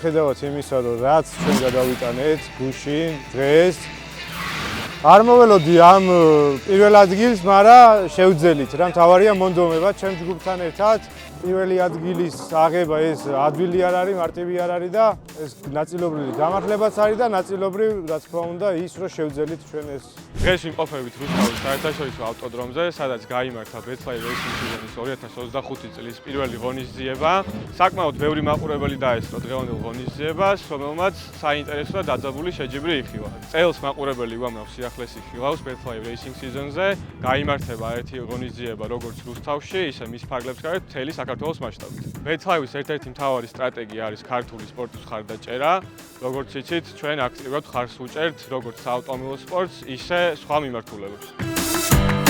მიუხედავად იმისა, რომ რაც ჩვენ გადავიტანეთ გუშინ დღეს არ მოველოდი ამ პირველ ადგილს, მაგრამ შევძელით რა მთავარია მონდომება ჩემ ჯგუფთან ერთად. პირველი ადგილის აღება ეს ადვილი არ არის, მარტივი არ არის და ეს ნაწილობრივი გამართლებაც არის და ნაწილობრივ რა თქმა უნდა ის რომ შევძელით ჩვენ ეს. დღეს ვიმყოფებით რუსთავის საერთაშორისო ავტოდრომზე, სადაც გაიმართა BetFly Racing Season-ის 2025 წლის პირველი ღონისძიება. საკმაოდ ბევრი მაყურებელი დაესწრო დღევანდელ ღონისძიებას, რომელმაც საინტერესო და დაძაბული შეჯიბრი იხილა. წელს მაყურებელი უამრავ სიახლეს იხილავს BetFly Racing Season-ზე. გაიმართება ერთი ღონისძიება როგორც რუსთავში, ისე მის ფარგლებს გარეთ მთელი საქართველოს მასშტაბით. BetFly-ის ერთ-ერთი მთავარი სტრატეგია არის ქართული სპორტის მხარდაჭერა. როგორც იცით, ჩვენ აქტიურად ხარს უჭერთ როგორც საავტომობილო სპორტს, ისე სხვა მიმართულებებს.